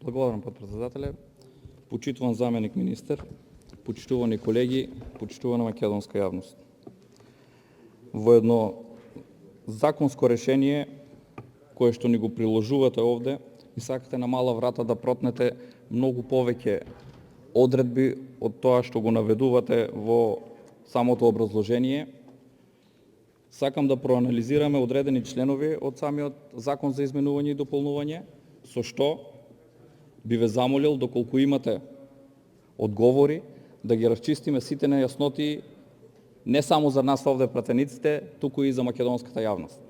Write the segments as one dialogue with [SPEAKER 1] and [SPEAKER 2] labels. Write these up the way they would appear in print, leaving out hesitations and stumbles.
[SPEAKER 1] Благодарам, подпредседателе. Почитуван заменик министер, почитувани колеги, почитувана македонска јавност. Во едно законско решение кое што ни го приложувате овде и сакате на мала врата да протнете многу повеќе одредби од тоа што го наведувате во самото образложение. Сакам да проанализираме одредени членови од самиот закон за изменување и дополнување, со што би ве замолил, доколку имате одговори, да ги расчистиме сите нејасноти не само за нас овде пратениците, туку и за македонската јавност.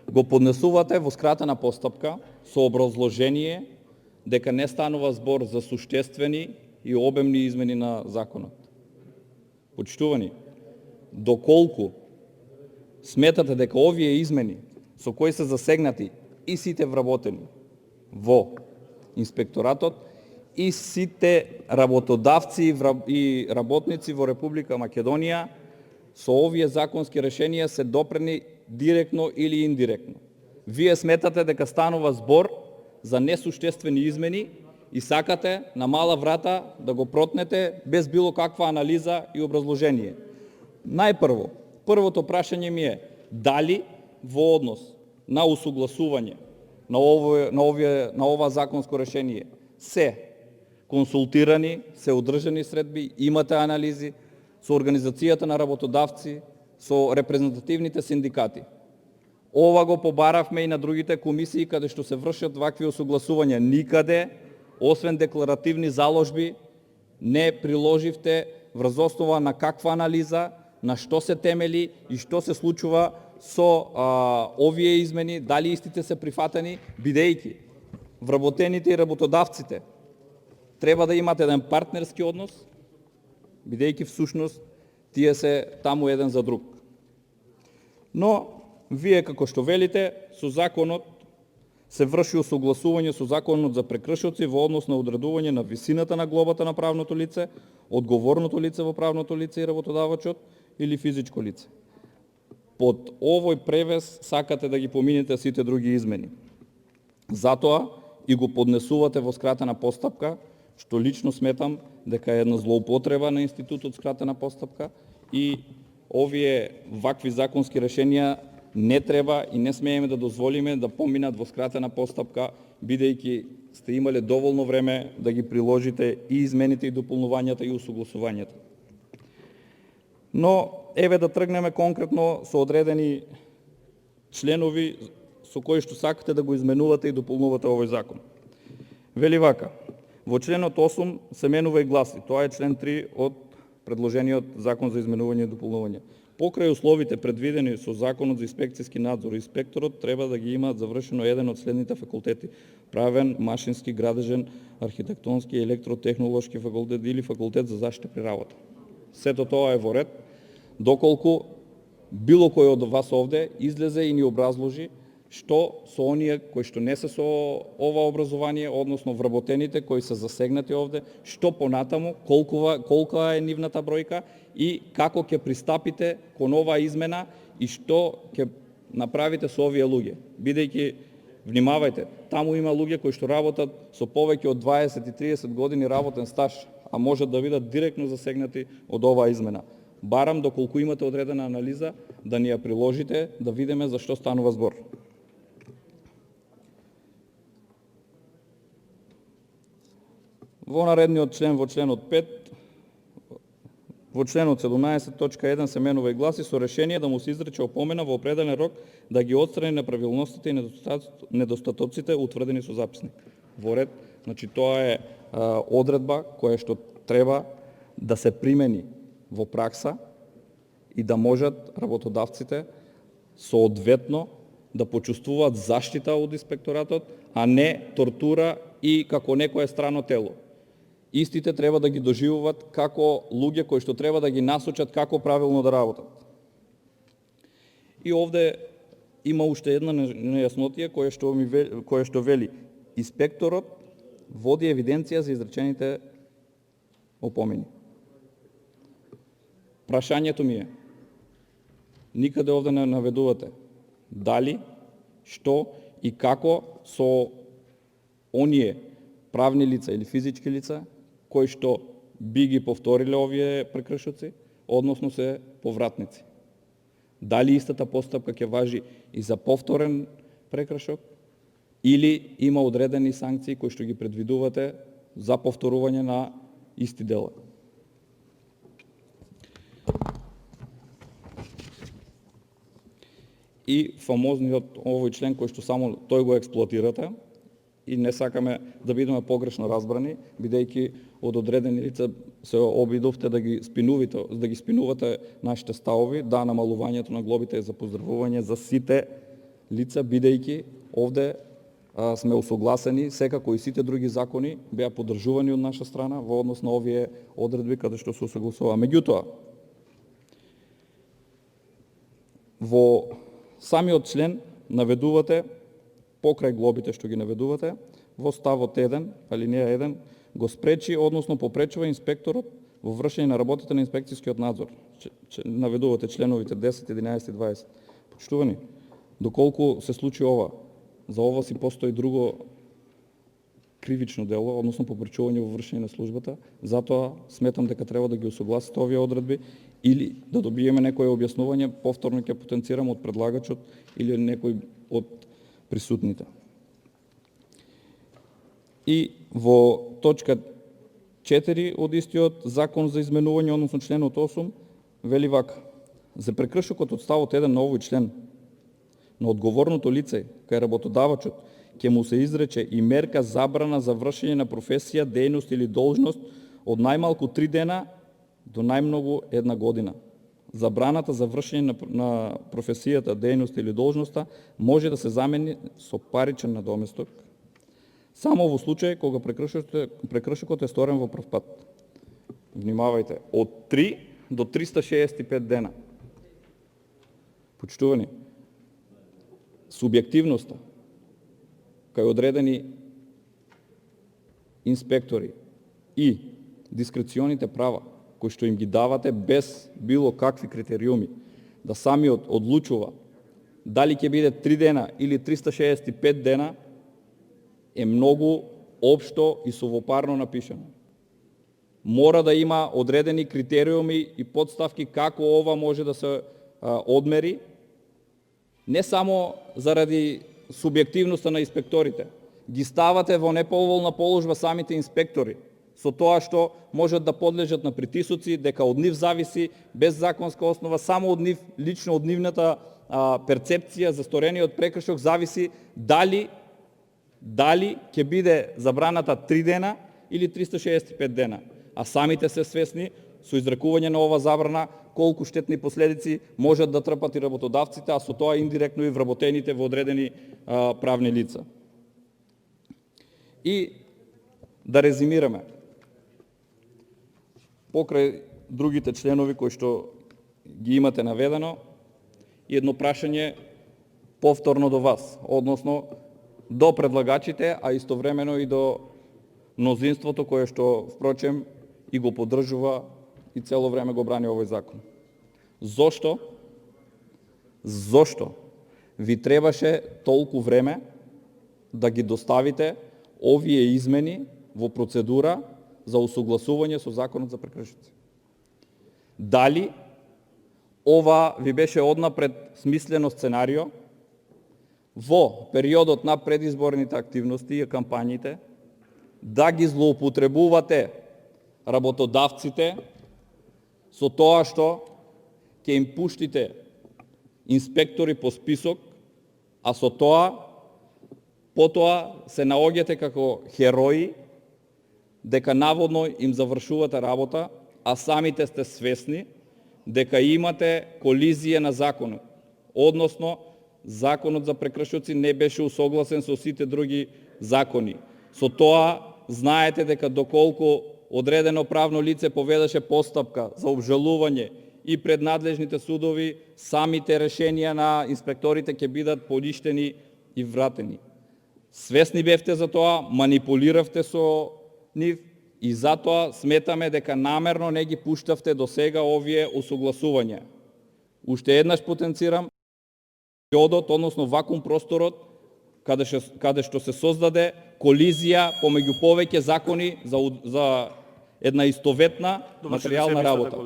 [SPEAKER 1] Го поднесувате во скратена постапка со образложение дека не станува збор за суштествени и обемни измени на законот. Почитувани, доколку сметате дека овие измени со кои се засегнати и сите вработени во инспекторатот и сите работодавци и работници во Република Македонија со овие законски решенија се допрени директно или индиректно. Вие сметате дека станува збор за несуштествени измени и сакате на мала врата да го протнете без било каква анализа и образложение. Првото прашање ми е дали во однос на усогласување на ова законско решение се консултирани, се одржани средби, имате анализи со организацијата на работодавци, со репрезентативните синдикати. Ова го побаравме и на другите комисии каде што се вршат вакви усогласувања. Никаде, освен декларативни заложби, не приложивте врз основа на каква анализа, на што се темели и што се случува со овие измени, дали истите се прифатени, бидејќи вработените и работодавците треба да имат еден партнерски однос, бидејќи всушност тие се таму еден за друг. Но вие како што велите, со законот се врши усогласување со законот за прекршоци во однос на одредување на висината на глобата на правното лице, одговорното лице во правното лице и работодавачот или физичко лице. Под овој превес сакате да ги поминете сите други измени. Затоа и го поднесувате во скратена постапка, што лично сметам дека е една злоупотреба на институтот скратена постапка и овие вакви законски решенија не треба и не смееме да дозволиме да поминат во скратена постапка, бидејќи сте имале доволно време да ги приложите и измените и дополнувањата и усогласувањата. Но еве да тргнеме конкретно со одредени членови со кои што сакате да го изменувате и дополнувате овој закон. Вели вака: во членот 8 се менува и гласи, тоа е член 3 од предложениот закон за изменување и дополнување. Покрај условите предвидени со законот за инспекцијски надзор, инспекторот треба да ги има завршено еден од следните факултети: правен, машински, градежен, архитектонски, електротехнолошки факултет или факултет за заштита при работа. Сето тоа е во ред, доколку било кој од вас овде излезе и ни образложи што со оние кои што не се со ова образование, односно вработените кои се засегнати овде, што понатаму, колка е нивната бројка и како ќе пристапите кон оваа измена и што ќе направите со овие луѓе. Бидејќи, внимавајте, таму има луѓе кои што работат со повеќе од 20 и 30 години работен стаж, а можат да бидат директно засегнати од оваа измена. Барам, доколку имате одредена анализа, да ни ја приложите, да видиме за што станува збор. Во наредниот член, во членот 5, во членот 17, точка 1 се менува и гласи: со решение да му се изрече опомена во определен рок да ги отстрани неправилностите и недостатоците утврдени со записник. Во ред, значи тоа е одредба која што треба да се примени во пракса и да можат работодавците соодветно да почувствуваат заштита од инспекторатот, а не тортура и како некое страно тело. Истите треба да ги доживуваат како луѓе кои што треба да ги насочат како правилно да работат. И овде има уште една нејаснотија која што вели: инспекторот води евиденција за изречените опомени. Прашањето ми е: никаде овде не наведувате дали, што и како со оние правни лица или физички лица кои што би ги повториле овие прекршоци, односно се повратници. Дали истата постапка ќе важи и за повторен прекршок, или има одредени санкции кои што ги предвидувате за повторување на исти дела. И фамозниот овој член кој што само тој го експлоатирате и не сакаме да бидеме погрешно разбрани, бидејќи од одредени лица се обидовте да ги спинувате нашите ставови, да, намалувањето на глобите е за поздравување за сите лица, бидејќи овде сме усогласени, секако и сите други закони беа поддржувани од наша страна во однос на овие одредби каде што се усогласува. Меѓутоа, во самиот член наведувате, покрај глобите што ги наведувате, во ставот 1, алинеја 1, го спречи, односно попречува инспекторот во вршење на работите на инспекцијскиот надзор. Наведувате членовите 10, 11 и 20. Почитувани, доколку се случи ова, за ова си постои друго кривично дело, односно попречување во вршење на службата, затоа сметам дека треба да ги усогласите овие одредби или да добиеме некое објаснување, повторно ќе потенцирам од предлагачот или некој од присутните. И во точка 4 од истиот закон за изменување, односно членот 8, вели вака: за прекршокот од ставот 1 на овој член на одговорното лице кај работодавачот ќе му се изрече и мерка забрана за вршење на професија, дејност или должност од најмалку 3 дена до најмногу 1 година. Забраната за вршење на професијата, дејност или должноста може да се замени со паричен надоместок само во случај кога прекршокот е сторен во прв пат. Внимавајте, од 3 до 365 дена. Почитувани, субјективноста кај одредени инспектори и дискреционите права кои што им ги давате без било какви критериуми, да самиот одлучува дали ќе биде 3 дена или 365 дена, е многу општо и совопарно напишано. Мора да има одредени критериуми и подставки како ова може да се одмери, не само заради субјективноста на инспекторите. Ги ставате во неповолна положба самите инспектори, со тоа што можат да подлежат на притисоци, дека од нив зависи, без законска основа, само од нив, лично од нивната перцепција за сторениот прекршок зависи дали ќе биде забраната 3 дена или 365 дена. А самите се свесни со изрекување на ова забрана колку штетни последици можат да трпат и работодавците, а со тоа индиректно и вработените во одредени правни лица. И да резимираме. Покрај другите членови кои што ги имате наведено, и едно прашање повторно до вас, односно до предлагачите, а истовремено и до мнозинството кое што, впрочем, и го поддржува и цело време го брани овој закон. Зошто ви требаше толку време да ги доставите овие измени во процедура за усогласување со законот за прекршоци? Дали ова ви беше однапред смислено сценарио во периодот на предизборните активности и кампањите да ги злоупотребувате работодавците со тоа што ќе им пуштите инспектори по список, а со тоа потоа се наоѓате како херои дека наводно им завршувате работа, а самите сте свесни дека имате колизија на законот, односно законот за прекршоци не беше усогласен со сите други закони. Со тоа знаете дека доколку одредено правно лице поведеше постапка за обжалување и пред надлежните судови, самите решенија на инспекторите ќе бидат поништени и вратени. Свесни бевте за тоа, манипулиравте со нив и затоа сметаме дека намерно не ги пуштавте до сега овие усогласувања. Уште еднаш потенцирам, периодот, односно вакуум просторот, каде што се создаде колизија помеѓу повеќе закони за една истоветна материјална работа.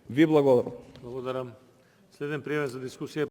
[SPEAKER 1] Ви благодарам.
[SPEAKER 2] Благодарам. Следен пријавен за дискусија